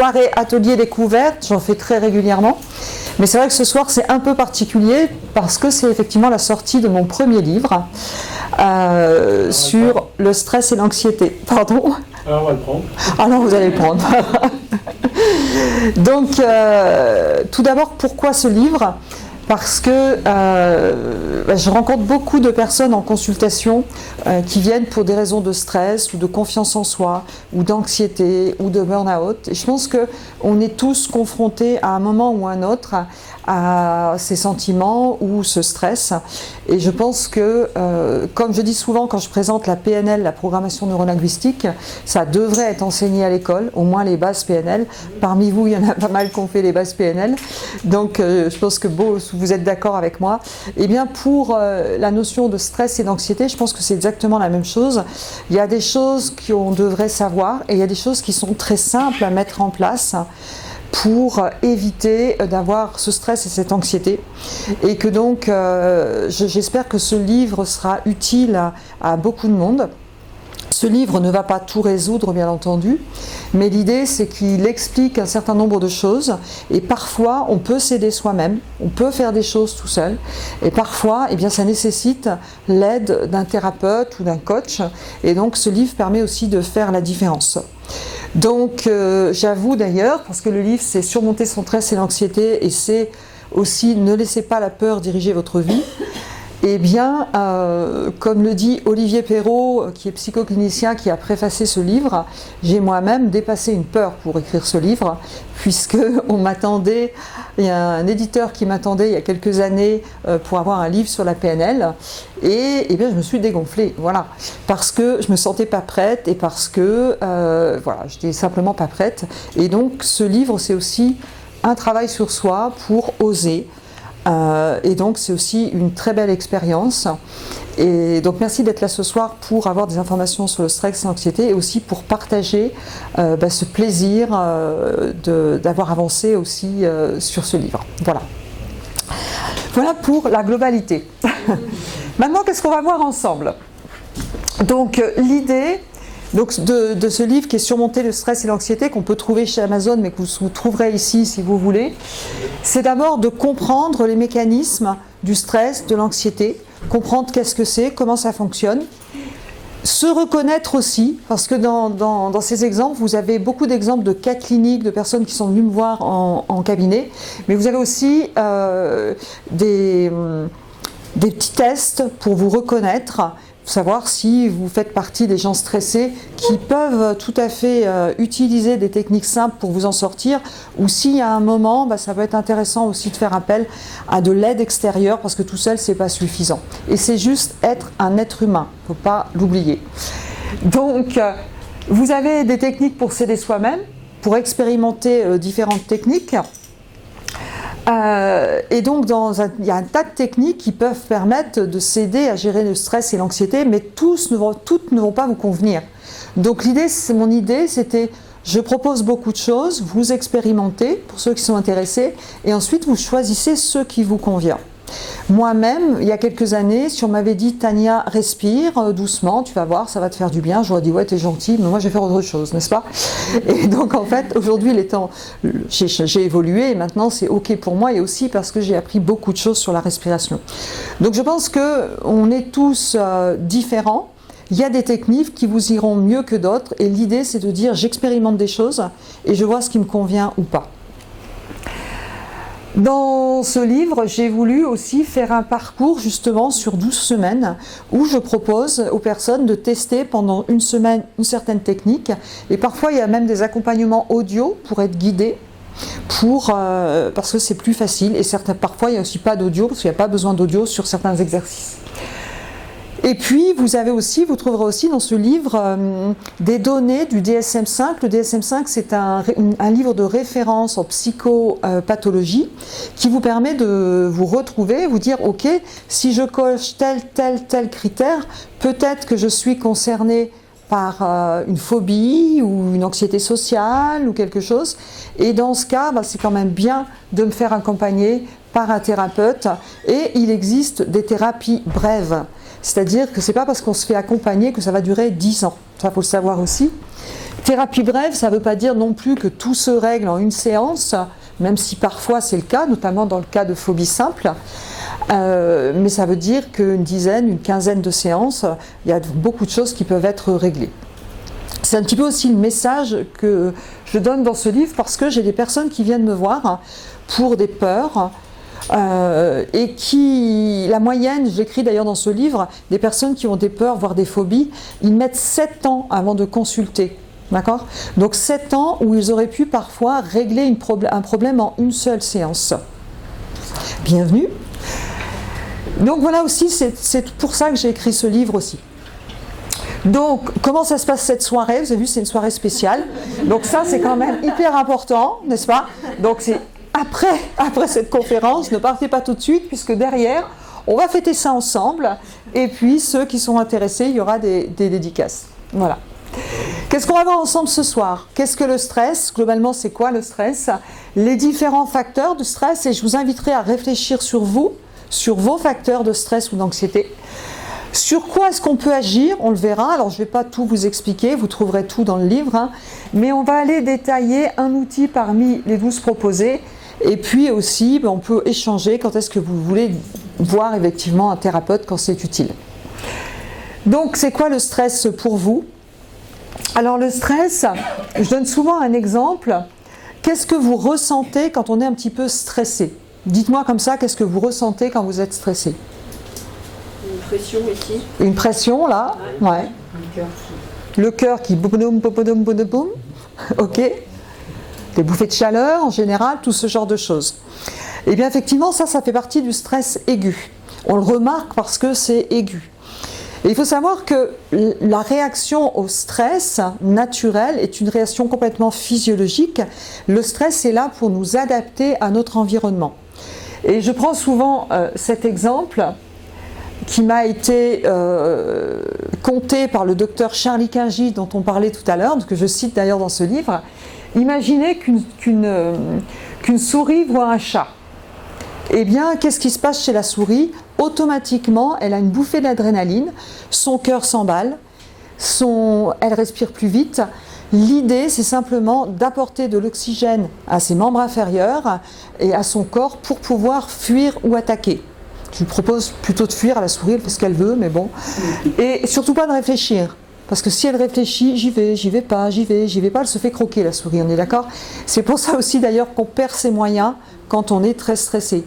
soirées ateliers découvertes, j'en fais très régulièrement. Mais c'est vrai que ce soir, c'est un peu particulier parce que c'est effectivement la sortie de mon premier livre sur le stress et l'anxiété. Pardon ? Alors on va le prendre. Ah non, vous allez le prendre. Donc, tout d'abord, pourquoi ce livre ? Parce que je rencontre beaucoup de personnes en consultation qui viennent pour des raisons de stress ou de confiance en soi ou d'anxiété ou de burn-out. Et je pense qu'on est tous confrontés à un moment ou à un autre à ces sentiments ou ce stress. Et je pense que, comme je dis souvent quand je présente la PNL, la programmation neurolinguistique, ça devrait être enseigné à l'école, au moins les bases PNL. Parmi vous, il y en a pas mal qui ont fait les bases PNL. Donc, je pense que vous êtes d'accord avec moi. Eh bien, pour la notion de stress et d'anxiété, je pense que c'est exactement la même chose. Il y a des choses qu'on devrait savoir et il y a des choses qui sont très simples à mettre en place pour éviter d'avoir ce stress et cette anxiété. Et que donc, j'espère que ce livre sera utile à beaucoup de monde. Ce livre ne va pas tout résoudre, bien entendu, mais l'idée, c'est qu'il explique un certain nombre de choses, et parfois, on peut s'aider soi-même, on peut faire des choses tout seul, et parfois, eh bien, ça nécessite l'aide d'un thérapeute ou d'un coach, et donc ce livre permet aussi de faire la différence. Donc, j'avoue d'ailleurs, parce que le livre, c'est surmonter son stress et l'anxiété, et c'est aussi ne laissez pas la peur diriger votre vie. Eh bien, comme le dit Olivier Perrault, qui est psychoclinicien, qui a préfacé ce livre, j'ai moi-même dépassé une peur pour écrire ce livre, puisque on m'attendait, il y a un éditeur qui m'attendait il y a quelques années pour avoir un livre sur la PNL, et eh bien, je me suis dégonflée, voilà, parce que je me sentais pas prête et parce que, voilà, j'étais simplement pas prête. Et donc, ce livre, c'est aussi un travail sur soi pour oser. Et donc c'est aussi une très belle expérience. Et donc merci d'être là ce soir pour avoir des informations sur le stress et l'anxiété et aussi pour partager ce plaisir d'avoir avancé aussi sur ce livre. Voilà. Voilà pour la globalité. Maintenant, qu'est-ce qu'on va voir ensemble ? Donc l'idée de ce livre qui est Surmonter le stress et l'anxiété, qu'on peut trouver chez Amazon, mais que vous trouverez ici si vous voulez, c'est d'abord de comprendre les mécanismes du stress, de l'anxiété, comprendre qu'est-ce que c'est, comment ça fonctionne, se reconnaître aussi, parce que dans ces exemples, vous avez beaucoup d'exemples de cas cliniques, de personnes qui sont venues me voir en cabinet, mais vous avez aussi des petits tests pour vous reconnaître, savoir si vous faites partie des gens stressés qui peuvent tout à fait utiliser des techniques simples pour vous en sortir, ou s'il y a un moment, ça peut être intéressant aussi de faire appel à de l'aide extérieure parce que tout seul c'est pas suffisant. Et c'est juste être un être humain, il ne faut pas l'oublier. Donc vous avez des techniques pour s'aider soi-même, pour expérimenter différentes techniques. Et donc il y a un tas de techniques qui peuvent permettre de s'aider à gérer le stress et l'anxiété, mais toutes ne vont pas vous convenir. Donc mon idée c'était, je propose beaucoup de choses, vous expérimentez pour ceux qui sont intéressés, et ensuite vous choisissez ce qui vous convient. Moi-même, il y a quelques années, si on m'avait dit Tania, respire doucement, tu vas voir, ça va te faire du bien, j'aurais dit ouais, t'es gentille, mais moi je vais faire autre chose, n'est-ce pas ? Et donc en fait, aujourd'hui, j'ai évolué et maintenant c'est ok pour moi, et aussi parce que j'ai appris beaucoup de choses sur la respiration. Donc je pense qu'on est tous différents. Il y a des techniques qui vous iront mieux que d'autres, et l'idée c'est de dire j'expérimente des choses et je vois ce qui me convient ou pas. Dans ce livre, j'ai voulu aussi faire un parcours justement sur 12 semaines où je propose aux personnes de tester pendant une semaine une certaine technique, et parfois il y a même des accompagnements audio pour être guidés, parce que c'est plus facile, et parfois il n'y a aussi pas d'audio parce qu'il n'y a pas besoin d'audio sur certains exercices. Et puis vous trouverez aussi dans ce livre des données du DSM-5. Le DSM-5 c'est un livre de référence en psychopathologie qui vous permet de vous retrouver, vous dire ok, si je coche tel critère, peut-être que je suis concerné par une phobie ou une anxiété sociale ou quelque chose, et dans ce cas c'est quand même bien de me faire accompagner par un thérapeute, et il existe des thérapies brèves. C'est-à-dire que ce n'est pas parce qu'on se fait accompagner que ça va durer 10 ans. Ça, il faut le savoir aussi. Thérapie brève, ça ne veut pas dire non plus que tout se règle en une séance, même si parfois c'est le cas, notamment dans le cas de phobie simple. Mais ça veut dire qu'une dizaine, une quinzaine de séances, il y a beaucoup de choses qui peuvent être réglées. C'est un petit peu aussi le message que je donne dans ce livre, parce que j'ai des personnes qui viennent me voir pour des peurs, et qui, la moyenne, je l'écris d'ailleurs dans ce livre, des personnes qui ont des peurs, voire des phobies, ils mettent 7 ans avant de consulter. D'accord ? Donc 7 ans où ils auraient pu parfois régler un problème en une seule séance. Bienvenue. Donc voilà aussi, c'est pour ça que j'ai écrit ce livre aussi. Donc, comment ça se passe cette soirée ? Vous avez vu, c'est une soirée spéciale. Donc ça, c'est quand même hyper important, n'est-ce pas ? Donc c'est après cette conférence, ne partez pas tout de suite, puisque derrière, on va fêter ça ensemble. Et puis, ceux qui sont intéressés, il y aura des dédicaces. Voilà. Qu'est-ce qu'on va voir ensemble ce soir ? Qu'est-ce que le stress ? Globalement, c'est quoi le stress ? Les différents facteurs du stress, et je vous inviterai à réfléchir sur vous, sur vos facteurs de stress ou d'anxiété. Sur quoi est-ce qu'on peut agir ? On le verra. Alors, je ne vais pas tout vous expliquer, vous trouverez tout dans le livre, hein. Mais on va aller détailler un outil parmi les 12 proposés. Et puis aussi, on peut échanger quand est-ce que vous voulez voir effectivement un thérapeute quand c'est utile. Donc, c'est quoi le stress pour vous ? Alors, le stress, je donne souvent un exemple. Qu'est-ce que vous ressentez quand on est un petit peu stressé ? Dites-moi comme ça, qu'est-ce que vous ressentez quand vous êtes stressé ? Une pression ici. Une pression là, ouais. Le cœur qui boum, boum, boum, boum. Ok. Des bouffées de chaleur en général, tout ce genre de choses. Et bien effectivement, ça fait partie du stress aigu. On le remarque parce que c'est aigu. Et il faut savoir que la réaction au stress naturel est une réaction complètement physiologique. Le stress est là pour nous adapter à notre environnement. Et je prends souvent cet exemple qui m'a été conté par le docteur Charlie Kingi, dont on parlait tout à l'heure, que je cite d'ailleurs dans ce livre. Imaginez qu'une souris voit un chat. Eh bien, qu'est-ce qui se passe chez la souris ? Automatiquement, elle a une bouffée d'adrénaline, son cœur s'emballe, elle respire plus vite. L'idée, c'est simplement d'apporter de l'oxygène à ses membres inférieurs et à son corps pour pouvoir fuir ou attaquer. Je lui propose plutôt de fuir, à la souris, elle fait ce qu'elle veut, mais bon. Et surtout pas de réfléchir. Parce que si elle réfléchit, j'y vais pas, elle se fait croquer la souris, on est d'accord ? C'est pour ça aussi d'ailleurs qu'on perd ses moyens quand on est très stressé.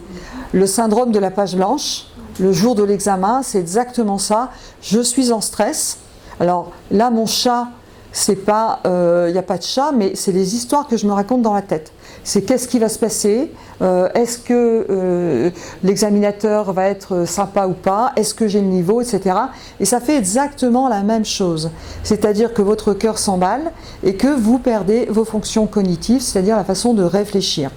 Le syndrome de la page blanche, le jour de l'examen, c'est exactement ça. Je suis en stress. Alors là, mon chat, c'est pas, y a pas de chat, mais c'est les histoires que je me raconte dans la tête. C'est qu'est-ce qui va se passer ? Est-ce que l'examinateur va être sympa ou pas ? Est-ce que j'ai le niveau, etc. Et ça fait exactement la même chose. C'est-à-dire que votre cœur s'emballe et que vous perdez vos fonctions cognitives, c'est-à-dire la façon de réfléchir.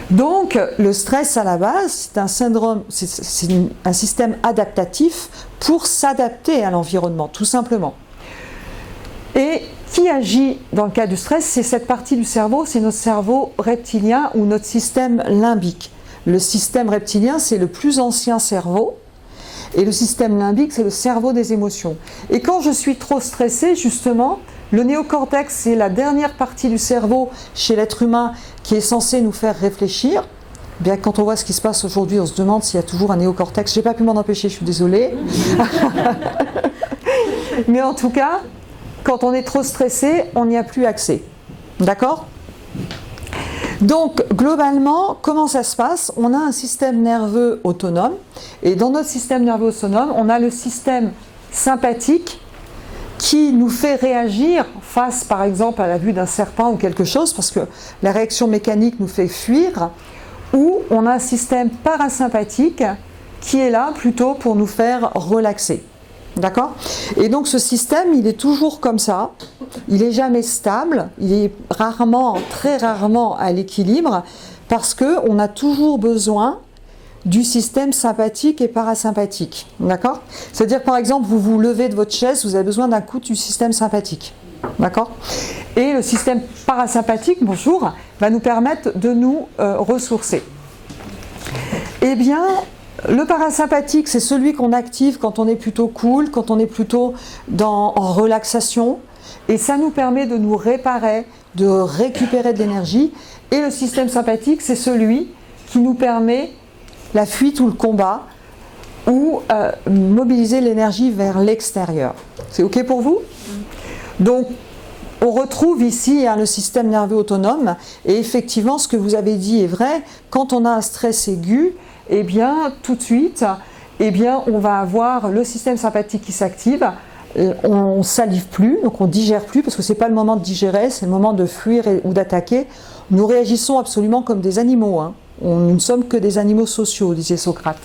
Donc, le stress à la base, c'est un syndrome, c'est un système adaptatif pour s'adapter à l'environnement, tout simplement. Et qui agit dans le cas du stress, c'est cette partie du cerveau, c'est notre cerveau reptilien ou notre système limbique. Le système reptilien, c'est le plus ancien cerveau, et le système limbique, c'est le cerveau des émotions. Et quand je suis trop stressée, justement, le néocortex, c'est la dernière partie du cerveau chez l'être humain qui est censée nous faire réfléchir. Bien, quand on voit ce qui se passe aujourd'hui, on se demande s'il y a toujours un néocortex. Je n'ai pas pu m'en empêcher, je suis désolée. Mais en tout cas, quand on est trop stressé, on n'y a plus accès. D'accord ? Donc, globalement, comment ça se passe ? On a un système nerveux autonome. Et dans notre système nerveux autonome, on a le système sympathique qui nous fait réagir face, par exemple, à la vue d'un serpent ou quelque chose, parce que la réaction mécanique nous fait fuir, ou on a un système parasympathique qui est là plutôt pour nous faire relaxer. D'accord ? Et donc ce système, il est toujours comme ça, il n'est jamais stable, il est très rarement à l'équilibre, parce qu'on a toujours besoin du système sympathique et parasympathique. D'accord ? C'est-à-dire, par exemple, vous vous levez de votre chaise, vous avez besoin d'un coup du système sympathique. D'accord ? Et le système parasympathique, bonjour, va nous permettre de nous ressourcer. Eh bien, le parasympathique, c'est celui qu'on active quand on est plutôt cool, quand on est plutôt en relaxation. et ça nous permet de nous réparer, de récupérer de l'énergie. Et le système sympathique, c'est celui qui nous permet la fuite ou le combat, ou mobiliser l'énergie vers l'extérieur. C'est OK pour vous? Donc, on retrouve ici le système nerveux autonome, et effectivement, ce que vous avez dit est vrai. Quand on a un stress aigu, eh bien, tout de suite, eh bien, on va avoir le système sympathique qui s'active. On salive plus, donc on digère plus, parce que c'est pas le moment de digérer, c'est le moment de fuir ou d'attaquer. Nous réagissons absolument comme des animaux. Nous ne sommes que des animaux sociaux, disait Socrate.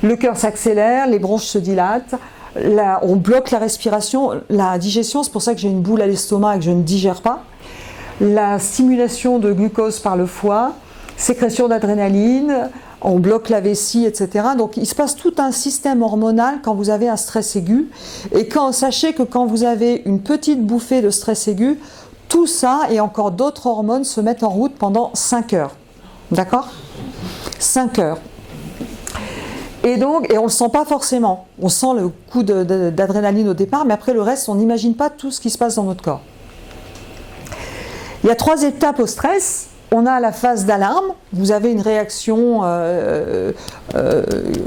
Le cœur s'accélère, les bronches se dilatent. On bloque la respiration, la digestion, c'est pour ça que j'ai une boule à l'estomac et que je ne digère pas. La stimulation de glucose par le foie, sécrétion d'adrénaline, on bloque la vessie, etc. Donc il se passe tout un système hormonal quand vous avez un stress aigu. Et sachez que quand vous avez une petite bouffée de stress aigu, tout ça et encore d'autres hormones se mettent en route pendant 5 heures. D'accord ? 5 heures. Et on ne le sent pas forcément. On sent le coup d'adrénaline au départ, mais après le reste, on n'imagine pas tout ce qui se passe dans notre corps. Il y a 3 étapes au stress. On a la phase d'alarme. Vous avez une réaction,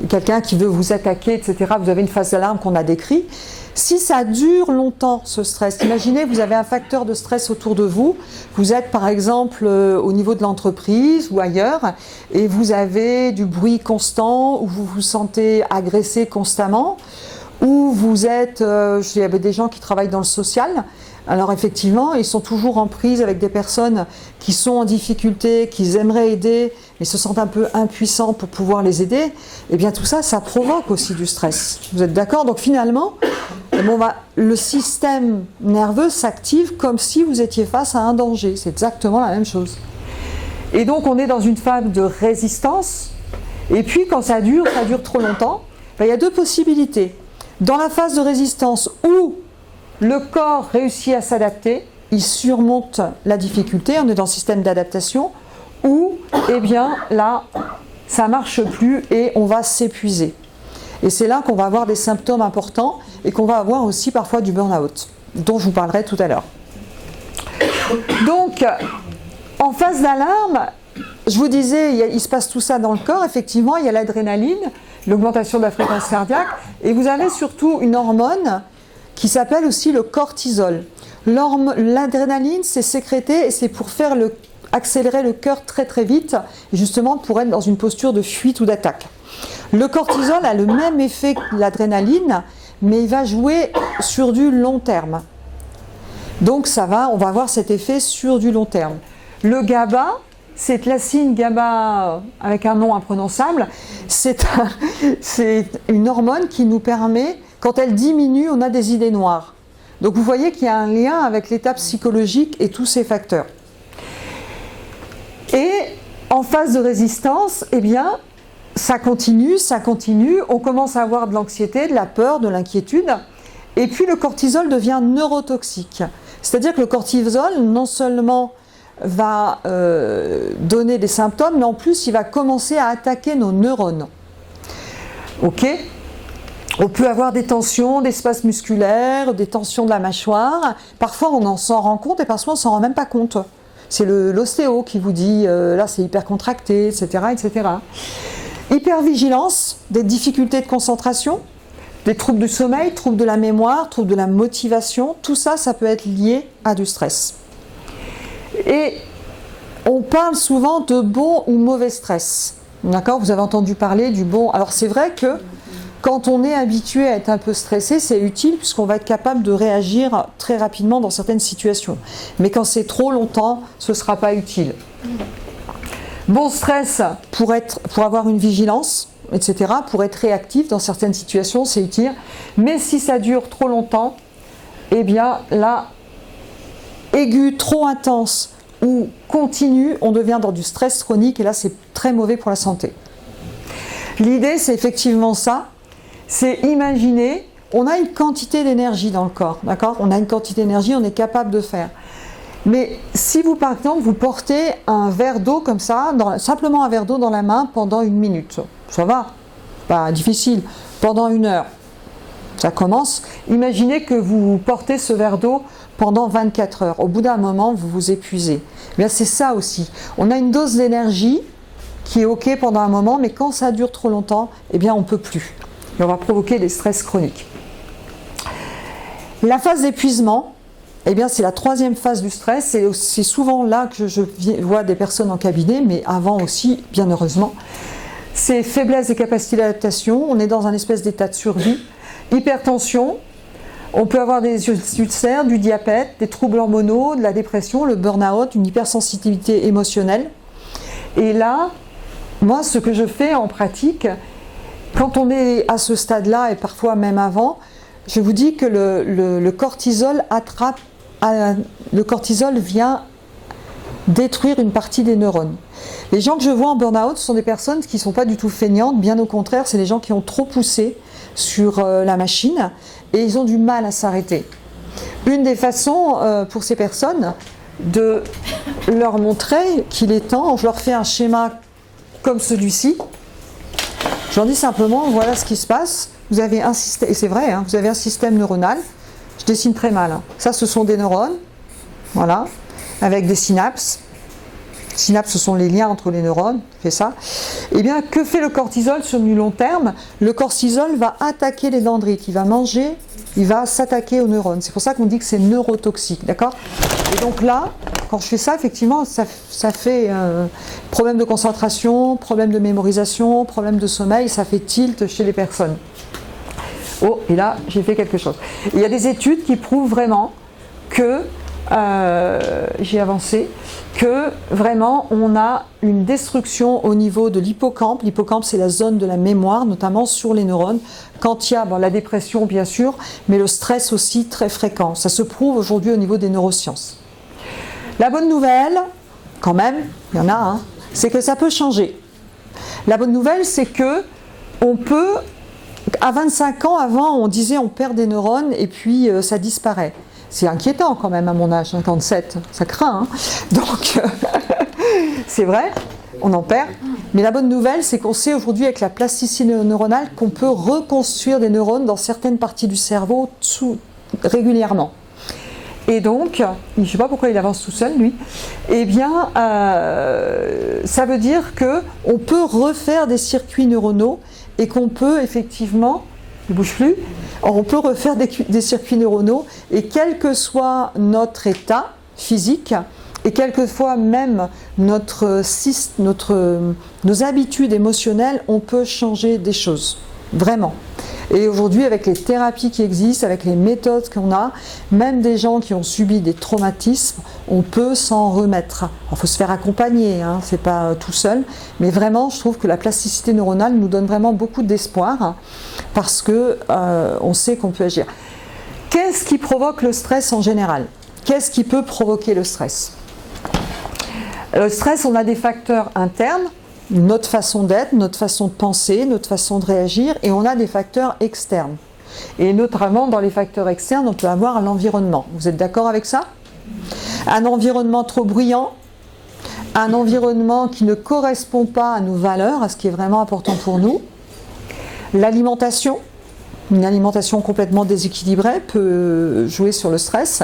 quelqu'un qui veut vous attaquer, etc. Vous avez une phase d'alarme qu'on a décrite. Si ça dure longtemps, ce stress, imaginez, vous avez un facteur de stress autour de vous. Vous êtes par exemple au niveau de l'entreprise ou ailleurs, et vous avez du bruit constant, ou vous vous sentez agressé constamment, ou vous êtes, il y avait des gens qui travaillent dans le social. Alors effectivement, ils sont toujours en prise avec des personnes qui sont en difficulté, qu'ils aimeraient aider, mais se sentent un peu impuissants pour pouvoir les aider. Et bien tout ça, ça provoque aussi du stress. Vous êtes d'accord? Donc finalement, le système nerveux s'active comme si vous étiez face à un danger. C'est exactement la même chose. Et donc on est dans une phase de résistance. Et puis quand ça dure trop longtemps, il y a 2 possibilités. Dans la phase de résistance où le corps réussit à s'adapter, il surmonte la difficulté, on est dans le système d'adaptation, ou, eh bien, là, ça ne marche plus et on va s'épuiser. Et c'est là qu'on va avoir des symptômes importants et qu'on va avoir aussi parfois du burn-out, dont je vous parlerai tout à l'heure. Donc, en phase d'alarme, je vous disais, il se passe tout ça dans le corps, effectivement, il y a l'adrénaline, l'augmentation de la fréquence cardiaque, et vous avez surtout une hormone qui s'appelle aussi le cortisol. L'adrénaline, c'est sécrété et c'est pour faire accélérer le cœur très très vite, justement pour être dans une posture de fuite ou d'attaque. Le cortisol a le même effet que l'adrénaline, mais il va jouer sur du long terme. Donc on va avoir cet effet sur du long terme. Le GABA, c'est l'acide GABA avec un nom imprononçable, c'est une hormone qui nous permet, quand elle diminue, on a des idées noires. Donc vous voyez qu'il y a un lien avec l'état psychologique et tous ces facteurs. Et en phase de résistance, eh bien, ça continue, on commence à avoir de l'anxiété, de la peur, de l'inquiétude, et puis le cortisol devient neurotoxique. C'est-à-dire que le cortisol, non seulement va donner des symptômes, mais en plus il va commencer à attaquer nos neurones. Ok ? On peut avoir des tensions, des spasmes musculaires, des tensions de la mâchoire. Parfois on s'en rend compte et parfois on s'en rend même pas compte. C'est l'ostéo qui vous dit là c'est hyper contracté, etc., etc. Hypervigilance, des difficultés de concentration, des troubles du sommeil, troubles de la mémoire, troubles de la motivation, tout ça, ça peut être lié à du stress. Et on parle souvent de bon ou mauvais stress. D'accord ? Vous avez entendu parler du bon. Alors c'est vrai que quand on est habitué à être un peu stressé, c'est utile puisqu'on va être capable de réagir très rapidement dans certaines situations. Mais quand c'est trop longtemps, ce ne sera pas utile. Bon stress pour avoir une vigilance, etc., pour être réactif dans certaines situations, c'est utile. Mais si ça dure trop longtemps, eh bien là, aigu, trop intense ou continu, on devient dans du stress chronique et là c'est très mauvais pour la santé. L'idée c'est effectivement ça, c'est imaginer, on a une quantité d'énergie dans le corps, d'accord ? On a une quantité d'énergie, on est capable de faire. Mais si vous par exemple vous portez un verre d'eau comme ça, simplement un verre d'eau dans la main pendant 1 minute, ça va, pas difficile, pendant 1 heure, Ça commence. Imaginez que vous portez ce verre d'eau pendant 24 heures. Au bout d'un moment, vous vous épuisez. Bien, c'est ça aussi. On a une dose d'énergie qui est OK pendant un moment, mais quand ça dure trop longtemps, eh bien, on ne peut plus. Et on va provoquer des stress chroniques. La phase d'épuisement, eh bien, c'est la troisième phase du stress. C'est souvent là que je vois des personnes en cabinet, mais avant aussi, bien heureusement. C'est faiblesse des capacités d'adaptation. On est dans un espèce d'état de survie. Hypertension. On peut avoir des ulcères, du diabète, des troubles hormonaux, de la dépression, le burn-out, une hypersensibilité émotionnelle. Et là, moi, ce que je fais en pratique, quand on est à ce stade-là, et parfois même avant, je vous dis que le cortisol le cortisol vient détruire une partie des neurones. Les gens que je vois en burn-out sont des personnes qui ne sont pas du tout feignantes, bien au contraire, c'est les gens qui ont trop poussé sur la machine et ils ont du mal à s'arrêter. Une des façons pour ces personnes de leur montrer qu'il est temps, je leur fais un schéma comme celui-ci, je leur dis simplement, voilà ce qui se passe, vous avez un système, et c'est vrai, hein, vous avez un système neuronal, je dessine très mal, hein. Ça ce sont des neurones, voilà, avec des synapses. Synapses, ce sont les liens entre les neurones, fait ça. Eh bien, que fait le cortisol sur du long terme? Le cortisol va attaquer les dendrites, il va manger, il va s'attaquer aux neurones. C'est pour ça qu'on dit que c'est neurotoxique, d'accord? Et donc là, quand je fais ça, effectivement, ça fait problème de concentration, problème de mémorisation, problème de sommeil, ça fait tilt chez les personnes. Oh, et là, j'ai fait quelque chose. Il y a des études qui prouvent vraiment que j'ai avancé, que vraiment on a une destruction au niveau de l'hippocampe. L'hippocampe, c'est la zone de la mémoire, notamment sur les neurones. Quand il y a la dépression, bien sûr, mais le stress aussi très fréquent. Ça se prouve aujourd'hui au niveau des neurosciences. La bonne nouvelle, quand même, il y en a, hein, c'est que ça peut changer. La bonne nouvelle, c'est que on peut, à 25 ans, avant, on disait on perd des neurones et puis ça disparaît. C'est inquiétant quand même à mon âge, 57, ça craint. Hein. Donc, c'est vrai, on en perd. Mais la bonne nouvelle, c'est qu'on sait aujourd'hui avec la plasticité neuronale qu'on peut reconstruire des neurones dans certaines parties du cerveau régulièrement. Et donc, je ne sais pas pourquoi il avance tout seul, lui, eh bien, ça veut dire qu'on peut refaire des circuits neuronaux et qu'on peut effectivement... ne bouge plus. Or, on peut refaire des circuits neuronaux et quel que soit notre état physique et quelquefois même nos habitudes émotionnelles, on peut changer des choses, vraiment. Et aujourd'hui, avec les thérapies qui existent, avec les méthodes qu'on a, même des gens qui ont subi des traumatismes, on peut s'en remettre. Il faut se faire accompagner, hein, c'est pas tout seul, mais vraiment, je trouve que la plasticité neuronale nous donne vraiment beaucoup d'espoir parce que on sait qu'on peut agir. Qu'est-ce qui provoque le stress en général? Qu'est-ce qui peut provoquer le stress? Le stress, on a des facteurs internes, notre façon d'être, notre façon de penser, notre façon de réagir, et on a des facteurs externes. Et notamment dans les facteurs externes, on peut avoir l'environnement. Vous êtes d'accord avec ça? Un environnement trop bruyant, un environnement qui ne correspond pas à nos valeurs, à ce qui est vraiment important pour nous. L'alimentation, une alimentation complètement déséquilibrée peut jouer sur le stress.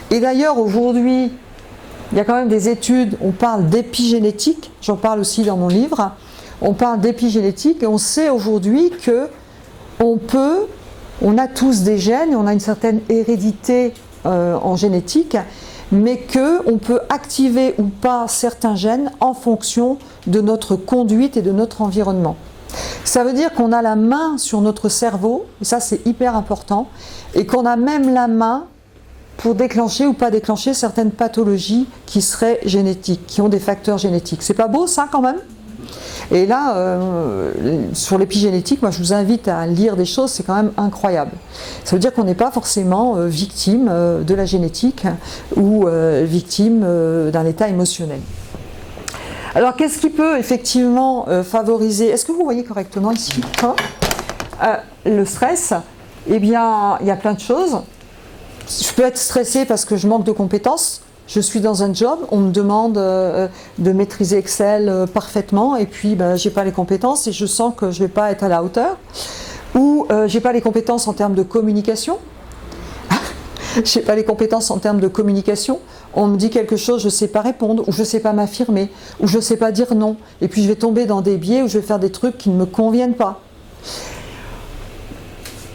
Et d'ailleurs, aujourd'hui, il y a quand même des études, on parle d'épigénétique, j'en parle aussi dans mon livre, on parle d'épigénétique et on sait aujourd'hui que on a tous des gènes, on a une certaine hérédité en génétique, mais qu'on peut activer ou pas certains gènes en fonction de notre conduite et de notre environnement. Ça veut dire qu'on a la main sur notre cerveau, et ça c'est hyper important, et qu'on a même la main pour déclencher ou pas déclencher certaines pathologies qui seraient génétiques, qui ont des facteurs génétiques. C'est pas beau ça quand même? Et là, sur l'épigénétique, moi je vous invite à lire des choses, c'est quand même incroyable. Ça veut dire qu'on n'est pas forcément victime de la génétique ou victime d'un état émotionnel. Alors qu'est-ce qui peut effectivement favoriser, est-ce que vous voyez correctement ici le stress? Eh bien, il y a plein de choses. Je peux être stressée parce que je manque de compétences. Je suis dans un job, on me demande de maîtriser Excel parfaitement et puis je n'ai pas les compétences et je sens que je ne vais pas être à la hauteur. Ou j'ai pas les compétences en termes de communication. J'ai pas les compétences en termes de communication. On me dit quelque chose, je sais pas répondre, ou je sais pas m'affirmer, ou je sais pas dire non. Et puis je vais tomber dans des biais où je vais faire des trucs qui ne me conviennent pas.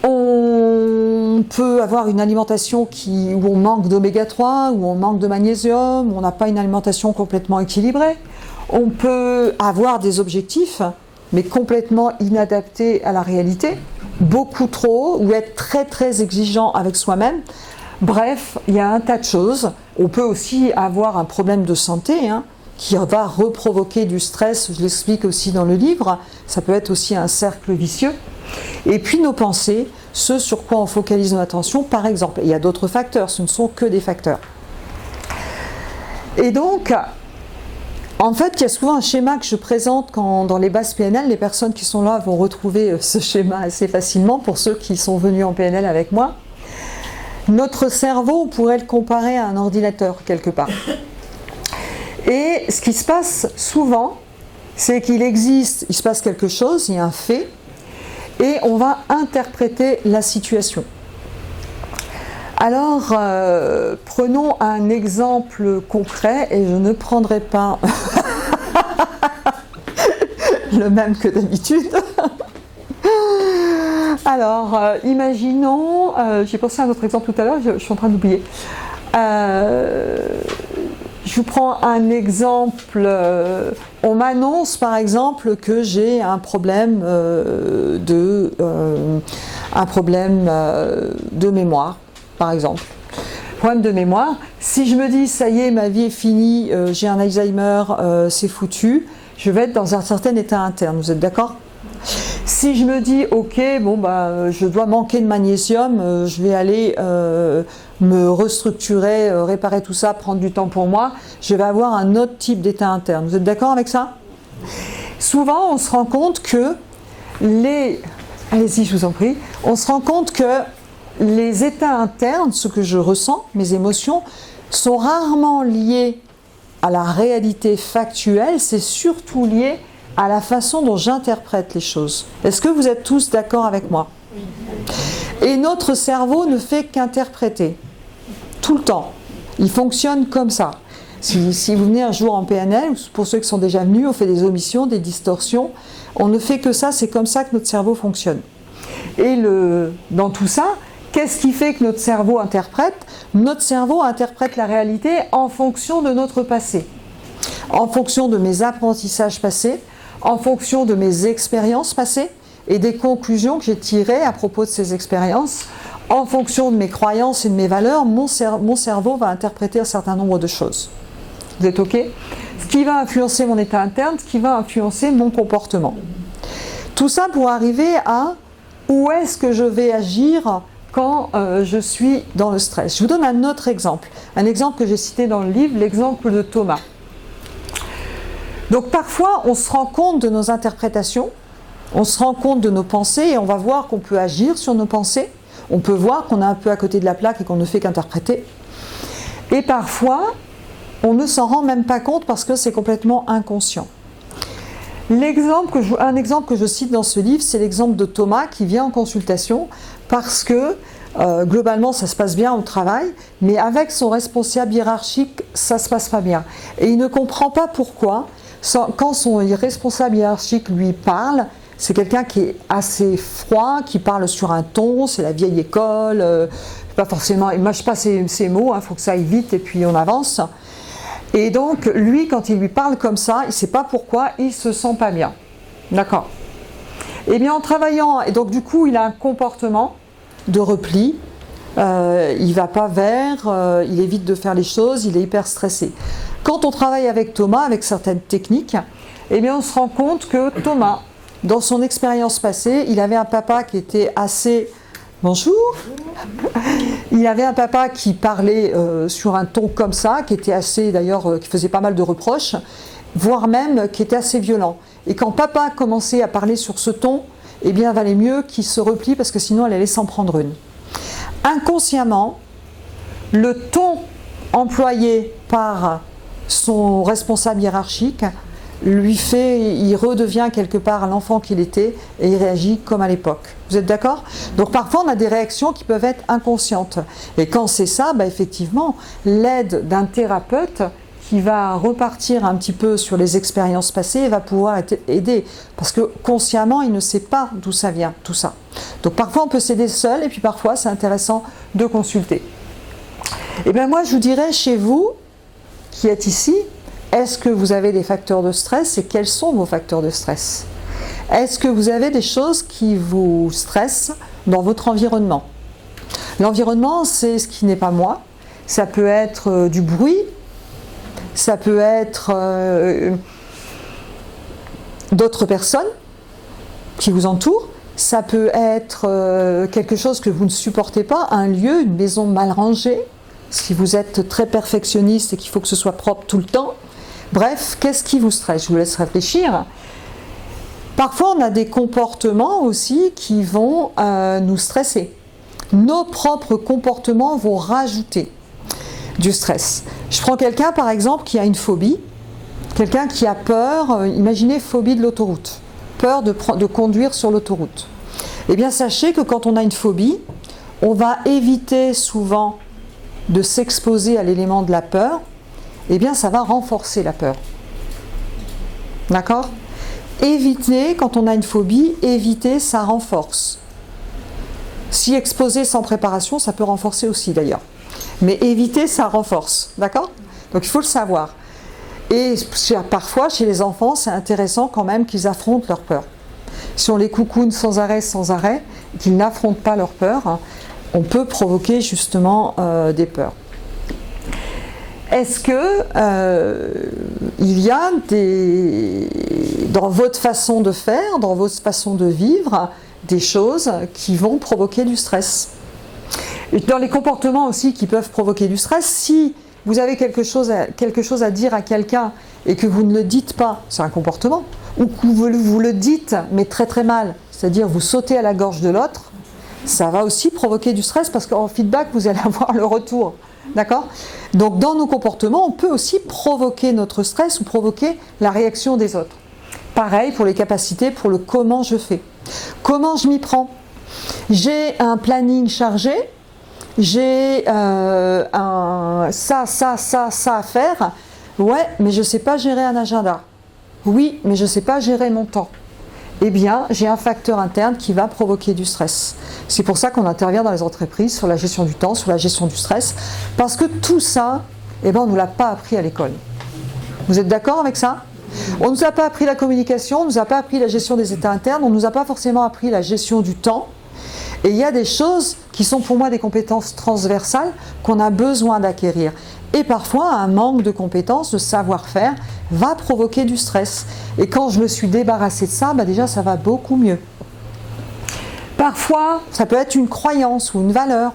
On peut avoir une alimentation où on manque d'oméga 3, où on manque de magnésium, où on n'a pas une alimentation complètement équilibrée. On peut avoir des objectifs, mais complètement inadaptés à la réalité, beaucoup trop haut, ou être très très exigeant avec soi-même. Bref, il y a un tas de choses. On peut aussi avoir un problème de santé, qui va reprovoquer du stress, je l'explique aussi dans le livre. Ça peut être aussi un cercle vicieux. Et puis nos pensées, ce sur quoi on focalise notre attention, par exemple. Il y a d'autres facteurs, ce ne sont que des facteurs. Et donc, en fait, il y a souvent un schéma que je présente dans les bases PNL. Les personnes qui sont là vont retrouver ce schéma assez facilement pour ceux qui sont venus en PNL avec moi. Notre cerveau, on pourrait le comparer à un ordinateur quelque part. Et ce qui se passe souvent, c'est qu'il se passe quelque chose, il y a un fait, et on va interpréter la situation. Alors, prenons un exemple concret, et je ne prendrai pas le même que d'habitude. Alors, imaginons, j'ai pensé à un autre exemple tout à l'heure, je suis en train d'oublier. Je vous prends un exemple. On m'annonce par exemple que j'ai un problème de mémoire, par exemple. Problème de mémoire. Si je me dis, ça y est, ma vie est finie, j'ai un Alzheimer, c'est foutu, je vais être dans un certain état interne. Vous êtes d'accord ? Si je me dis, ok, je dois manquer de magnésium, je vais aller me restructurer, réparer tout ça, prendre du temps pour moi, je vais avoir un autre type d'état interne. Vous êtes d'accord avec ça ? Souvent, on se rend compte que allez-y, je vous en prie. On se rend compte que les états internes, ce que je ressens, mes émotions, sont rarement liés à la réalité factuelle, c'est surtout lié à la façon dont j'interprète les choses. Est-ce que vous êtes tous d'accord avec moi ? Et notre cerveau ne fait qu'interpréter, tout le temps. Il fonctionne comme ça. Si vous venez un jour en PNL, pour ceux qui sont déjà venus, on fait des omissions, des distorsions. On ne fait que ça, c'est comme ça que notre cerveau fonctionne. Et dans tout ça, qu'est-ce qui fait que notre cerveau interprète ? Notre cerveau interprète la réalité en fonction de notre passé, en fonction de mes apprentissages passés, en fonction de mes expériences passées et des conclusions que j'ai tirées à propos de ces expériences. En fonction de mes croyances et de mes valeurs, mon cerveau va interpréter un certain nombre de choses. Vous êtes OK ? Ce qui va influencer mon état interne, ce qui va influencer mon comportement. Tout ça pour arriver à où est-ce que je vais agir quand je suis dans le stress. Je vous donne un autre exemple. Un exemple que j'ai cité dans le livre, l'exemple de Thomas. Donc parfois, on se rend compte de nos interprétations, on se rend compte de nos pensées et on va voir qu'on peut agir sur nos pensées. On peut voir qu'on est un peu à côté de la plaque et qu'on ne fait qu'interpréter. Et parfois, on ne s'en rend même pas compte parce que c'est complètement inconscient. Un exemple que je cite dans ce livre, c'est l'exemple de Thomas qui vient en consultation parce que globalement ça se passe bien au travail, mais avec son responsable hiérarchique, ça ne se passe pas bien. Et il ne comprend pas pourquoi. Quand son responsable hiérarchique lui parle, c'est quelqu'un qui est assez froid, qui parle sur un ton, c'est la vieille école, pas forcément, il ne mâche pas ses mots, il faut que ça aille vite et puis on avance. Et donc lui, quand il lui parle comme ça, il ne sait pas pourquoi, il ne se sent pas bien. D'accord ? Et bien en travaillant, et donc du coup il a un comportement de repli, il ne va pas vers, il évite de faire les choses, il est hyper stressé. Quand on travaille avec Thomas, avec certaines techniques, eh bien on se rend compte que Thomas, dans son expérience passée, il avait un papa qui était assez... Bonjour. Il avait un papa qui parlait sur un ton comme ça, qui était assez, d'ailleurs, qui faisait pas mal de reproches, voire même qui était assez violent. Et quand papa commençait à parler sur ce ton, eh bien, il valait mieux qu'il se replie parce que sinon, elle allait s'en prendre une. Inconsciemment, le ton employé par son responsable hiérarchique il redevient quelque part l'enfant qu'il était et il réagit comme à l'époque. Vous êtes d'accord? Donc parfois on a des réactions qui peuvent être inconscientes. Et quand c'est ça, effectivement, l'aide d'un thérapeute qui va repartir un petit peu sur les expériences passées va pouvoir aider. Parce que consciemment, il ne sait pas d'où ça vient, tout ça. Donc parfois on peut s'aider seul et puis parfois c'est intéressant de consulter. Et bien moi je vous dirais, chez vous qui êtes ici, est-ce que vous avez des facteurs de stress et quels sont vos facteurs de stress? Est-ce que vous avez des choses qui vous stressent dans votre environnement? L'environnement, c'est ce qui n'est pas moi. Ça peut être du bruit, ça peut être d'autres personnes qui vous entourent, ça peut être quelque chose que vous ne supportez pas, un lieu, une maison mal rangée, si vous êtes très perfectionniste et qu'il faut que ce soit propre tout le temps. Bref, qu'est-ce qui vous stresse? Je vous laisse réfléchir. Parfois, on a des comportements aussi qui vont nous stresser. Nos propres comportements vont rajouter du stress. Je prends quelqu'un, par exemple, qui a une phobie. Quelqu'un qui a peur, imaginez phobie de l'autoroute. Peur de conduire sur l'autoroute. Eh bien, sachez que quand on a une phobie, on va éviter souvent de s'exposer à l'élément de la peur. Eh bien, ça va renforcer la peur. D'accord? Éviter, quand on a une phobie, éviter, ça renforce. Si exposer sans préparation, ça peut renforcer aussi d'ailleurs. Mais éviter, ça renforce. D'accord? Donc il faut le savoir. Et parfois, chez les enfants, c'est intéressant quand même qu'ils affrontent leur peur. Si on les coucoune sans arrêt, qu'ils n'affrontent pas leur peur, on peut provoquer justement des peurs. Est-ce que il y a dans votre façon de faire, dans votre façon de vivre, des choses qui vont provoquer du stress? Et dans les comportements aussi qui peuvent provoquer du stress, si vous avez quelque chose à dire à quelqu'un et que vous ne le dites pas, c'est un comportement, ou que vous le dites mais très très mal, c'est-à-dire vous sautez à la gorge de l'autre, ça va aussi provoquer du stress parce qu'en feedback vous allez avoir le retour. D'accord? Donc dans nos comportements, on peut aussi provoquer notre stress ou provoquer la réaction des autres. Pareil pour les capacités, pour le comment je fais. Comment je m'y prends? J'ai un planning chargé, j'ai ça à faire. Ouais, mais je ne sais pas gérer un agenda. Oui, mais je ne sais pas gérer mon temps. Eh bien, j'ai un facteur interne qui va provoquer du stress. C'est pour ça qu'on intervient dans les entreprises sur la gestion du temps, sur la gestion du stress, parce que tout ça, on ne nous l'a pas appris à l'école. Vous êtes d'accord avec ça? On ne nous a pas appris la communication, on ne nous a pas appris la gestion des états internes, on ne nous a pas forcément appris la gestion du temps. Et il y a des choses qui sont pour moi des compétences transversales qu'on a besoin d'acquérir. Et parfois, un manque de compétences, de savoir-faire, va provoquer du stress. Et quand je me suis débarrassée de ça, déjà ça va beaucoup mieux. Parfois, ça peut être une croyance ou une valeur.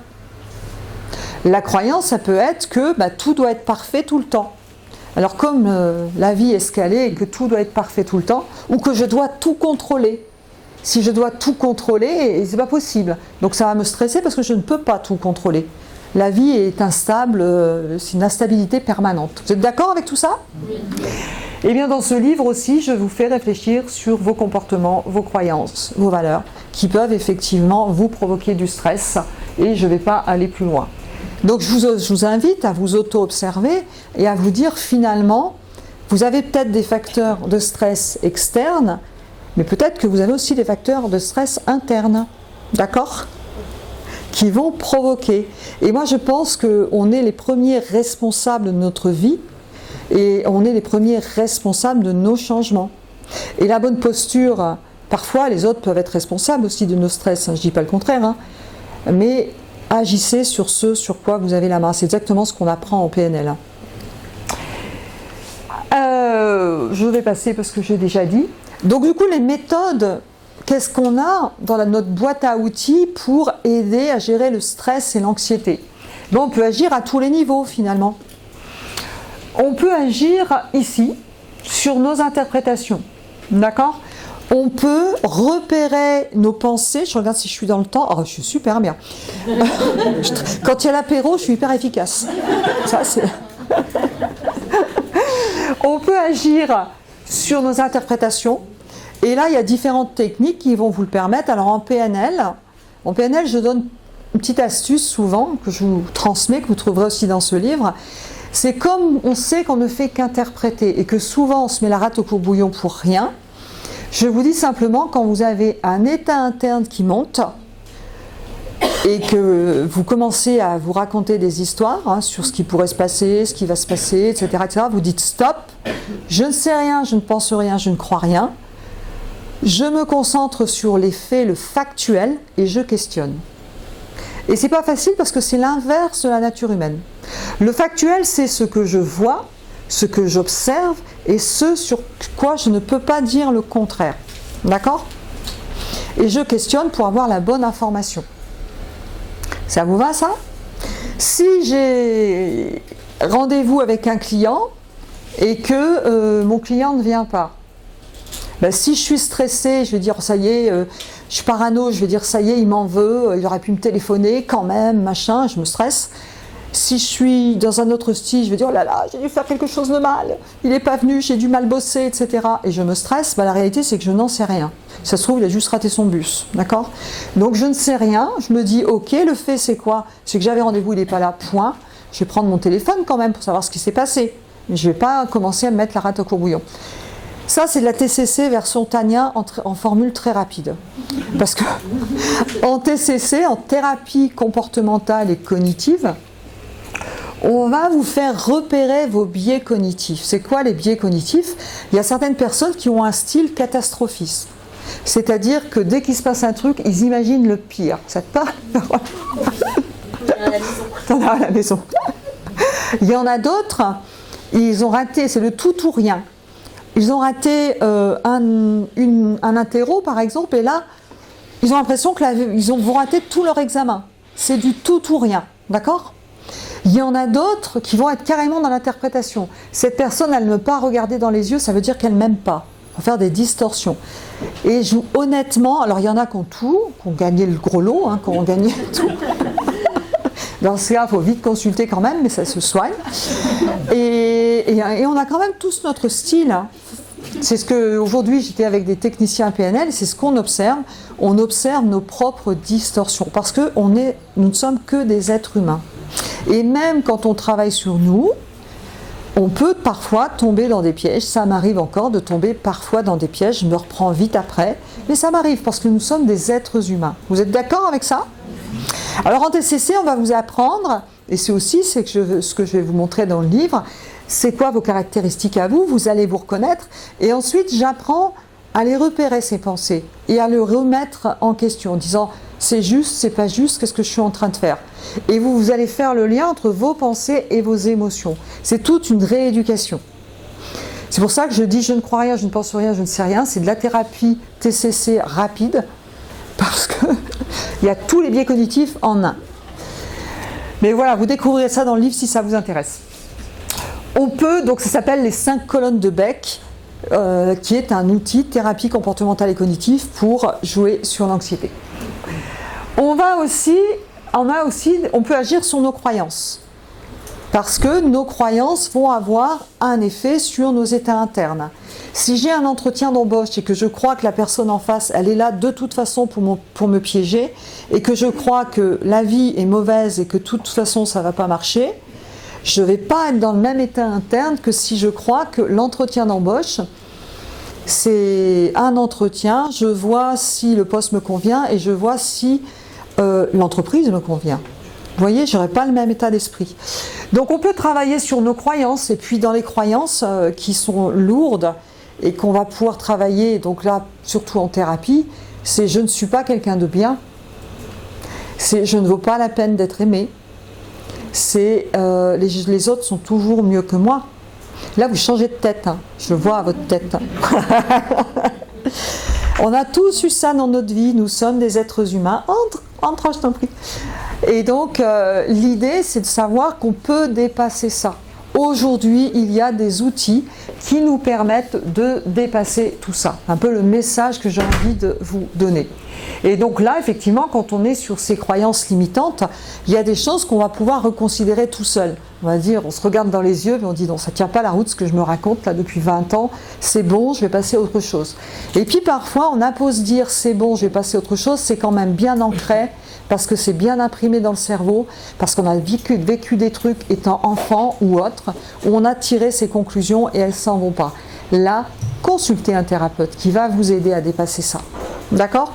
La croyance, ça peut être que tout doit être parfait tout le temps. Alors comme la vie est escalée et que tout doit être parfait tout le temps, ou que je dois tout contrôler. Si je dois tout contrôler, c'est pas possible. Donc ça va me stresser parce que je ne peux pas tout contrôler. La vie est instable, c'est une instabilité permanente. Vous êtes d'accord avec tout ça? Oui. Eh bien dans ce livre aussi, je vous fais réfléchir sur vos comportements, vos croyances, vos valeurs, qui peuvent effectivement vous provoquer du stress, et je ne vais pas aller plus loin. Donc je vous invite à vous auto-observer et à vous dire finalement, vous avez peut-être des facteurs de stress externes, mais peut-être que vous avez aussi des facteurs de stress internes. D'accord? Qui vont provoquer. Et moi je pense qu'on est les premiers responsables de notre vie et on est les premiers responsables de nos changements. Et la bonne posture, parfois les autres peuvent être responsables aussi de nos stress, je ne dis pas le contraire, mais agissez sur ce sur quoi vous avez la main. C'est exactement ce qu'on apprend en PNL. Je vais passer parce que j'ai déjà dit. Donc du coup les méthodes, qu'est-ce qu'on a dans notre boîte à outils pour aider à gérer le stress et l'anxiété? On peut agir à tous les niveaux finalement. On peut agir ici, sur nos interprétations. D'accord? On peut repérer nos pensées. Je regarde si je suis dans le temps. Oh, je suis super bien. Quand il y a l'apéro, je suis hyper efficace. Ça, c'est... On peut agir sur nos interprétations. Et là, il y a différentes techniques qui vont vous le permettre. Alors en PNL, je donne une petite astuce souvent, que je vous transmets, que vous trouverez aussi dans ce livre. C'est comme on sait qu'on ne fait qu'interpréter et que souvent on se met la rate au courbouillon pour rien. Je vous dis simplement, quand vous avez un état interne qui monte et que vous commencez à vous raconter des histoires sur ce qui pourrait se passer, ce qui va se passer, etc., vous dites stop, je ne sais rien, je ne pense rien, je ne crois rien. Je me concentre sur les faits, le factuel, et je questionne. Et c'est pas facile parce que c'est l'inverse de la nature humaine. Le factuel, c'est ce que je vois, ce que j'observe, et ce sur quoi je ne peux pas dire le contraire. D'accord ? Et je questionne pour avoir la bonne information. Ça vous va, ça ? Si j'ai rendez-vous avec un client et que mon client ne vient pas, ben, si je suis stressée, je vais dire ça y est, je suis parano, je vais dire ça y est, il m'en veut, il aurait pu me téléphoner quand même, machin, je me stresse. Si je suis dans un autre style, je vais dire oh là là, j'ai dû faire quelque chose de mal, il n'est pas venu, j'ai dû mal bosser, etc. Et je me stresse, ben, la réalité c'est que je n'en sais rien. Ça se trouve, il a juste raté son bus, d'accord ? Donc je ne sais rien, je me dis ok, le fait c'est quoi ? C'est que j'avais rendez-vous, il n'est pas là, point. Je vais prendre mon téléphone quand même pour savoir ce qui s'est passé. Mais je ne vais pas commencer à me mettre la rate au courbouillon. Ça, c'est de la TCC version Tania en formule très rapide. Parce que en TCC, en thérapie comportementale et cognitive, on va vous faire repérer vos biais cognitifs. C'est quoi les biais cognitifs ? Il y a certaines personnes qui ont un style catastrophiste. C'est-à-dire que dès qu'il se passe un truc, ils imaginent le pire. Ça te parle ? T'en as à la maison. Il y en a d'autres, ils ont raté, c'est le tout ou rien. Ils ont raté un interro, par exemple, et là, ils ont l'impression qu'ils vont rater tout leur examen. C'est du tout ou rien, d'accord ? Il y en a d'autres qui vont être carrément dans l'interprétation. Cette personne, elle ne me pas regarder dans les yeux, ça veut dire qu'elle ne m'aime pas. On va faire des distorsions. Et honnêtement, alors il y en a qui ont tout, qui ont gagné le gros lot, qui ont gagné tout. Dans ce cas, il faut vite consulter quand même, mais ça se soigne. Et on a quand même tous notre style. C'est ce que, aujourd'hui, j'étais avec des techniciens PNL, c'est ce qu'on observe. On observe nos propres distorsions, parce que nous ne sommes que des êtres humains. Et même quand on travaille sur nous, on peut parfois tomber dans des pièges. Ça m'arrive encore de tomber parfois dans des pièges, je me reprends vite après. Mais ça m'arrive parce que nous sommes des êtres humains. Vous êtes d'accord avec ça ? Alors en TCC, on va vous apprendre, et c'est aussi ce que je vais vous montrer dans le livre, c'est quoi vos caractéristiques à vous, vous allez vous reconnaître, et ensuite j'apprends à les repérer ces pensées, et à les remettre en question, en disant c'est juste, c'est pas juste, qu'est-ce que je suis en train de faire ? Et vous allez faire le lien entre vos pensées et vos émotions. C'est toute une rééducation. C'est pour ça que je dis je ne crois rien, je ne pense rien, je ne sais rien, c'est de la thérapie TCC rapide, parce que il y a tous les biais cognitifs en un. Mais voilà, vous découvrirez ça dans le livre si ça vous intéresse. On peut, donc ça s'appelle les 5 colonnes de Beck, qui est un outil thérapie comportementale et cognitive pour jouer sur l'anxiété. On peut agir sur nos croyances. Parce que nos croyances vont avoir un effet sur nos états internes. Si j'ai un entretien d'embauche et que je crois que la personne en face, elle est là de toute façon pour me piéger, et que je crois que la vie est mauvaise et que de toute façon ça ne va pas marcher, je ne vais pas être dans le même état interne que si je crois que l'entretien d'embauche, c'est un entretien, je vois si le poste me convient et je vois si l'entreprise me convient. Vous voyez, je n'aurai pas le même état d'esprit. Donc on peut travailler sur nos croyances, et puis dans les croyances qui sont lourdes et qu'on va pouvoir travailler, donc là, surtout en thérapie, c'est je ne suis pas quelqu'un de bien, c'est je ne vaux pas la peine d'être aimé, c'est les autres sont toujours mieux que moi. Là, vous changez de tête, je vois à votre tête. On a tous eu ça dans notre vie, nous sommes des êtres humains. Entre, je t'en prie. Et donc, l'idée, c'est de savoir qu'on peut dépasser ça. Aujourd'hui, il y a des outils qui nous permettent de dépasser tout ça. Un peu le message que j'ai envie de vous donner. Et donc là, effectivement, quand on est sur ces croyances limitantes, il y a des choses qu'on va pouvoir reconsidérer tout seul. On va dire, on se regarde dans les yeux et on dit non, ça ne tient pas la route ce que je me raconte là depuis 20 ans, c'est bon, je vais passer à autre chose. Et puis parfois, on a beau se dire c'est bon, je vais passer à autre chose, c'est quand même bien ancré, parce que c'est bien imprimé dans le cerveau, parce qu'on a vécu des trucs étant enfant ou autre, où on a tiré ses conclusions et elles ne s'en vont pas. Là, consultez un thérapeute qui va vous aider à dépasser ça. D'accord ?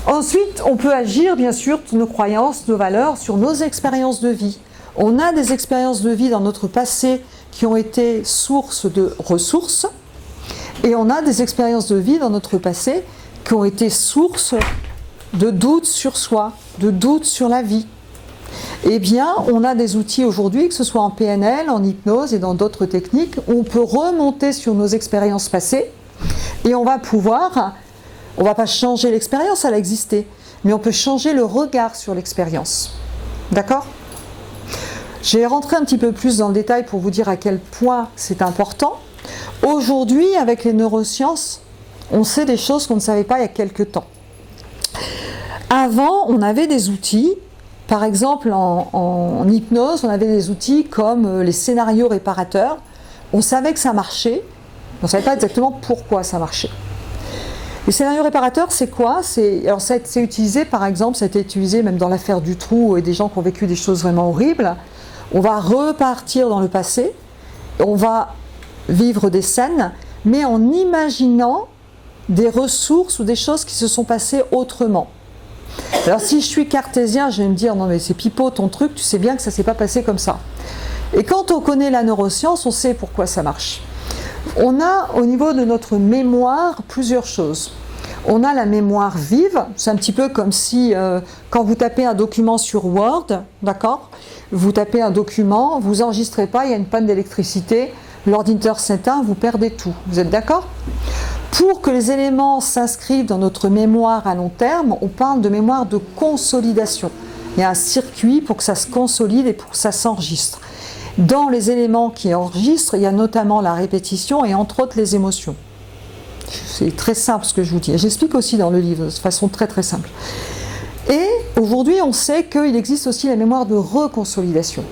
Ensuite, on peut agir bien sûr sur nos croyances, nos valeurs, sur nos expériences de vie. On a des expériences de vie dans notre passé qui ont été source de ressources, et on a des expériences de vie dans notre passé qui ont été source de doutes sur soi, de doutes sur la vie. Eh bien, on a des outils aujourd'hui, que ce soit en PNL, en hypnose et dans d'autres techniques, où on peut remonter sur nos expériences passées et on va pouvoir, on ne va pas changer l'expérience, elle a existé, mais on peut changer le regard sur l'expérience. D'accord ? Je vais rentrer un petit peu plus dans le détail pour vous dire à quel point c'est important. Aujourd'hui, avec les neurosciences, on sait des choses qu'on ne savait pas il y a quelques temps. Avant, on avait des outils, par exemple en hypnose, on avait des outils comme les scénarios réparateurs. On savait que ça marchait, on ne savait pas exactement pourquoi ça marchait. Les scénarios réparateurs, c'est quoi ? Alors ça a été utilisé, par exemple, ça a été utilisé même dans l'affaire du trou et des gens qui ont vécu des choses vraiment horribles. On va repartir dans le passé, on va vivre des scènes, mais en imaginant des ressources ou des choses qui se sont passées autrement. Alors si je suis cartésien, je vais me dire non mais c'est pipeau ton truc, tu sais bien que ça ne s'est pas passé comme ça. Et quand on connaît la neuroscience, on sait pourquoi ça marche. On a au niveau de notre mémoire plusieurs choses. On a la mémoire vive, c'est un petit peu comme si quand vous tapez un document sur Word, d'accord ? Vous tapez un document, vous enregistrez pas, il y a une panne d'électricité, l'ordinateur s'éteint, vous perdez tout. Vous êtes d'accord ? Pour que les éléments s'inscrivent dans notre mémoire à long terme, on parle de mémoire de consolidation. Il y a un circuit pour que ça se consolide et pour que ça s'enregistre. Dans les éléments qui enregistrent, il y a notamment la répétition et entre autres les émotions. C'est très simple ce que je vous dis. J'explique aussi dans le livre de façon très très simple. Et aujourd'hui, on sait qu'il existe aussi la mémoire de reconsolidation.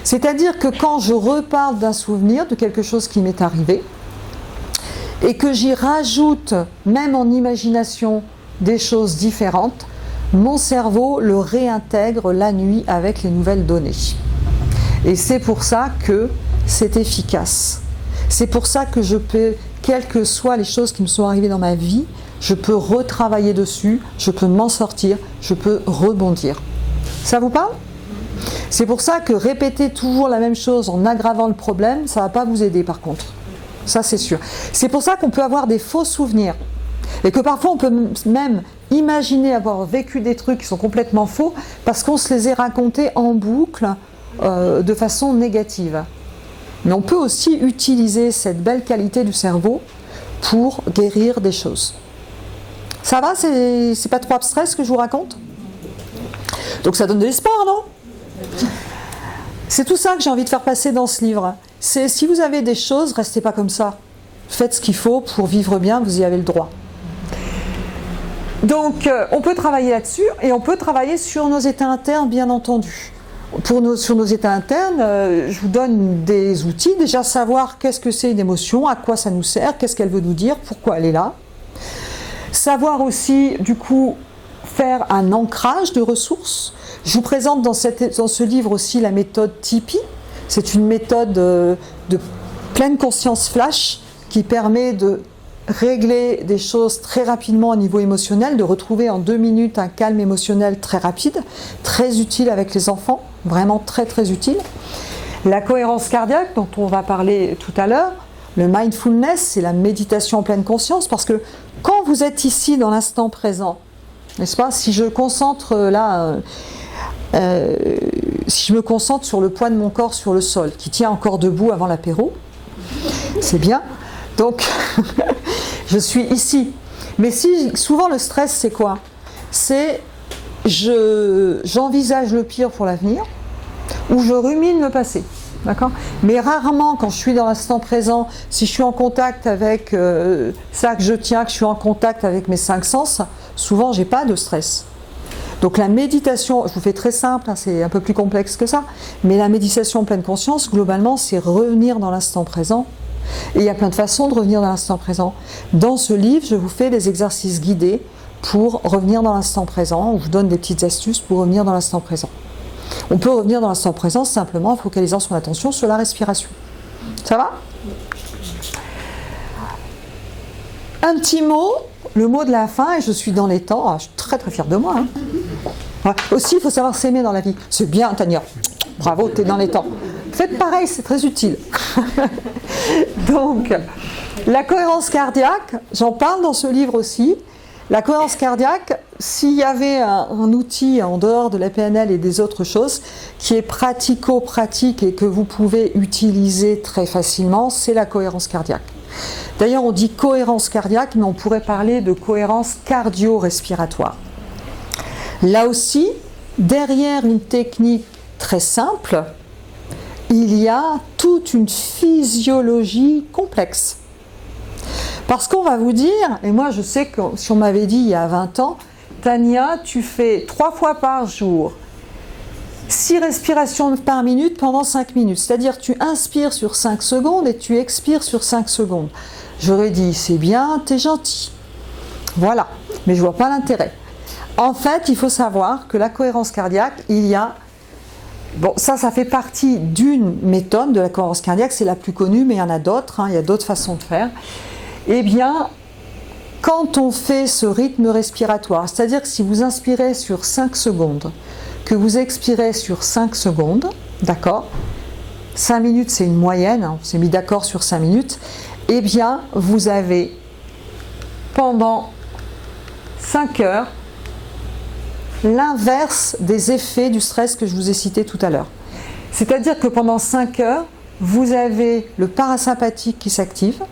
C'est-à-dire que quand je reparle d'un souvenir, de quelque chose qui m'est arrivé, et que j'y rajoute, même en imagination, des choses différentes, mon cerveau le réintègre la nuit avec les nouvelles données. Et c'est pour ça que c'est efficace. C'est pour ça que je peux, quelles que soient les choses qui me sont arrivées dans ma vie, je peux retravailler dessus, je peux m'en sortir, je peux rebondir. Ça vous parle ? C'est pour ça que répéter toujours la même chose en aggravant le problème, ça ne va pas vous aider par contre. Ça c'est sûr. C'est pour ça qu'on peut avoir des faux souvenirs. Et que parfois on peut même imaginer avoir vécu des trucs qui sont complètement faux parce qu'on se les est racontés en boucle de façon négative. Mais on peut aussi utiliser cette belle qualité du cerveau pour guérir des choses. Ça va, c'est pas trop abstrait ce que je vous raconte ? Donc ça donne de l'espoir, non ? C'est tout ça que j'ai envie de faire passer dans ce livre. C'est si vous avez des choses, restez pas comme ça. Faites ce qu'il faut pour vivre bien, vous y avez le droit. Donc on peut travailler là-dessus et on peut travailler sur nos états internes, bien entendu. Sur nos états internes, je vous donne des outils. Déjà savoir qu'est-ce que c'est une émotion, à quoi ça nous sert, qu'est-ce qu'elle veut nous dire, pourquoi elle est là. Savoir aussi, du coup, faire un ancrage de ressources. Je vous présente dans ce livre aussi la méthode Tipeee. C'est une méthode de pleine conscience flash qui permet de régler des choses très rapidement au niveau émotionnel, de retrouver en 2 minutes un calme émotionnel très rapide, très utile avec les enfants, vraiment très très utile. La cohérence cardiaque dont on va parler tout à l'heure, le mindfulness, c'est la méditation en pleine conscience, parce que quand vous êtes ici dans l'instant présent, n'est-ce pas, si je concentre là, si je me concentre sur le poids de mon corps sur le sol, qui tient encore debout avant l'apéro, c'est bien. Donc, je suis ici. Mais si, souvent le stress, c'est quoi ? C'est j'envisage le pire pour l'avenir, ou je rumine le passé. D'accord ? Mais rarement, quand je suis dans l'instant présent, si je suis en contact avec ça que je tiens, que je suis en contact avec mes 5 sens, souvent, j'ai pas de stress. Donc la méditation, je vous fais très simple, hein, c'est un peu plus complexe que ça, mais la méditation en pleine conscience, globalement, c'est revenir dans l'instant présent. Et il y a plein de façons de revenir dans l'instant présent. Dans ce livre, je vous fais des exercices guidés pour revenir dans l'instant présent. On vous donne des petites astuces pour revenir dans l'instant présent. On peut revenir dans l'instant présent simplement en focalisant son attention sur la respiration. Ça va ? Un petit mot, le mot de la fin, et je suis dans les temps. Ah, je suis très très fière de moi. Hein. Ouais. Aussi, il faut savoir s'aimer dans la vie. C'est bien, Tania. Bravo, tu es dans les temps. Faites pareil, c'est très utile. Donc, la cohérence cardiaque, j'en parle dans ce livre aussi. La cohérence cardiaque, s'il y avait un outil en dehors de la PNL et des autres choses qui est pratico-pratique et que vous pouvez utiliser très facilement, c'est la cohérence cardiaque. D'ailleurs, on dit cohérence cardiaque, mais on pourrait parler de cohérence cardio-respiratoire. Là aussi, derrière une technique très simple, il y a toute une physiologie complexe. Parce qu'on va vous dire, et moi je sais que si on m'avait dit il y a 20 ans, Tania, tu fais 3 fois par jour 6 respirations par minute pendant 5 minutes. C'est-à-dire tu inspires sur 5 secondes et tu expires sur 5 secondes. J'aurais dit, c'est bien, t'es gentil. Voilà, mais je vois pas l'intérêt. En fait, il faut savoir que la cohérence cardiaque, il y a... Bon, ça fait partie d'une méthode de la cohérence cardiaque, c'est la plus connue, mais il y en a d'autres, hein, il y a d'autres façons de faire. Eh bien, quand on fait ce rythme respiratoire, c'est-à-dire que si vous inspirez sur 5 secondes, que vous expirez sur 5 secondes, d'accord, 5 minutes c'est une moyenne, hein, on s'est mis d'accord sur 5 minutes, eh bien, vous avez pendant 5 heures l'inverse des effets du stress que je vous ai cité tout à l'heure. C'est-à-dire que pendant 5 heures, vous avez le parasympathique qui s'active,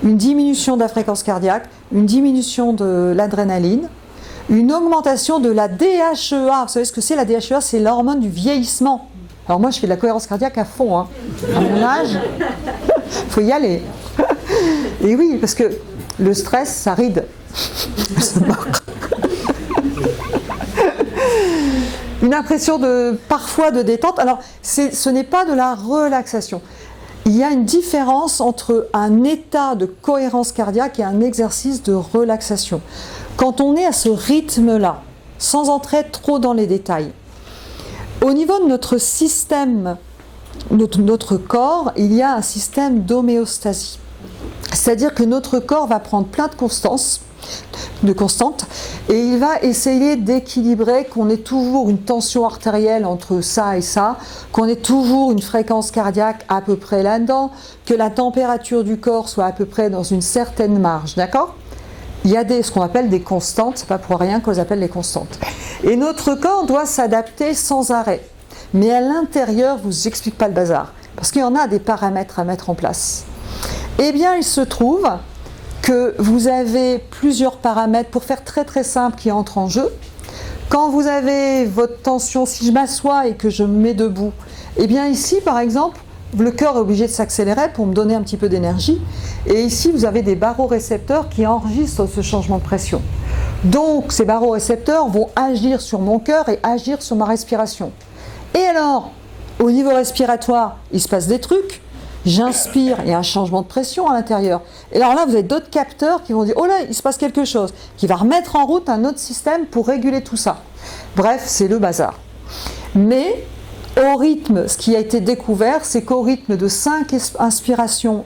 une diminution de la fréquence cardiaque, une diminution de l'adrénaline, une augmentation de la DHEA. Vous savez ce que c'est la DHEA? C'est l'hormone du vieillissement. Alors moi je fais de la cohérence cardiaque à fond. Hein. À mon âge, il faut y aller. Et oui, parce que le stress, ça ride. Une impression parfois de détente. Alors ce n'est pas de la relaxation. Il y a une différence entre un état de cohérence cardiaque et un exercice de relaxation. Quand on est à ce rythme-là, sans entrer trop dans les détails, au niveau de notre système, notre corps, il y a un système d'homéostasie. C'est-à-dire que notre corps va prendre plein de constantes, et il va essayer d'équilibrer qu'on ait toujours une tension artérielle entre ça et ça, qu'on ait toujours une fréquence cardiaque à peu près là-dedans, que la température du corps soit à peu près dans une certaine marge, d'accord ? Il y a ce qu'on appelle des constantes, c'est pas pour rien qu'on les appelle les constantes. Et notre corps doit s'adapter sans arrêt. Mais à l'intérieur, je vous explique pas le bazar, parce qu'il y en a des paramètres à mettre en place. Eh bien, il se trouve que vous avez plusieurs paramètres, pour faire très très simple, qui entrent en jeu. Quand vous avez votre tension, si je m'assois et que je me mets debout, eh bien ici par exemple, le cœur est obligé de s'accélérer pour me donner un petit peu d'énergie. Et ici, vous avez des barorécepteurs qui enregistrent ce changement de pression. Donc, ces barorécepteurs vont agir sur mon cœur et agir sur ma respiration. Et alors, au niveau respiratoire, il se passe des trucs. J'inspire, il y a un changement de pression à l'intérieur. Et alors là, vous avez d'autres capteurs qui vont dire « Oh là, il se passe quelque chose », qui va remettre en route un autre système pour réguler tout ça. Bref, c'est le bazar. Mais au rythme, ce qui a été découvert, c'est qu'au rythme de 5 inspirations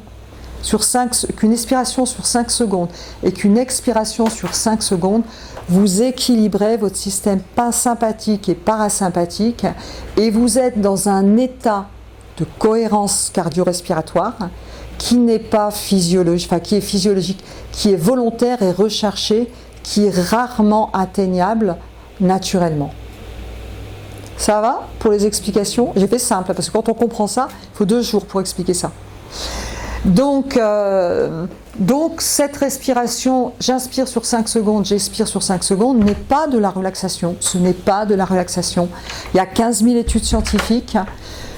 sur 5, qu'une expiration sur 5 secondes et qu'une expiration sur 5 secondes, vous équilibrez votre système sympathique et parasympathique et vous êtes dans un état de cohérence cardio-respiratoire qui n'est pas physiologique, enfin qui est physiologique, qui est volontaire et recherché, qui est rarement atteignable naturellement. Ça va pour les explications? J'ai fait simple parce que quand on comprend ça, il faut 2 jours pour expliquer ça. Donc cette respiration, j'inspire sur 5 secondes, j'expire sur 5 secondes, n'est pas de la relaxation. Ce n'est pas de la relaxation. Il y a 15 000 études scientifiques.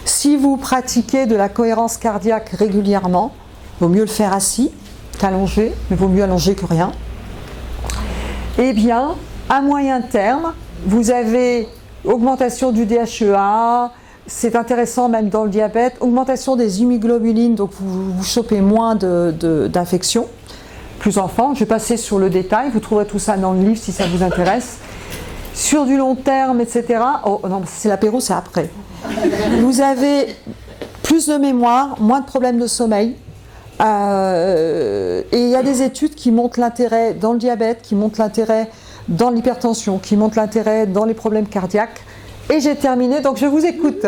Si vous pratiquez de la cohérence cardiaque régulièrement, il vaut mieux le faire assis qu'allongé, mais il vaut mieux allonger que rien. Eh bien, à moyen terme, vous avez augmentation du DHEA, c'est intéressant même dans le diabète, augmentation des immunoglobulines, donc vous chopez moins d'infections, plus enfants. Je vais passer sur le détail, vous trouverez tout ça dans le livre si ça vous intéresse. Sur du long terme, etc. Oh non, c'est l'apéro, c'est après. Vous avez plus de mémoire, moins de problèmes de sommeil. Et il y a des études qui montrent l'intérêt dans le diabète, qui montrent l'intérêt dans l'hypertension, qui montrent l'intérêt dans les problèmes cardiaques. Et j'ai terminé, donc je vous écoute.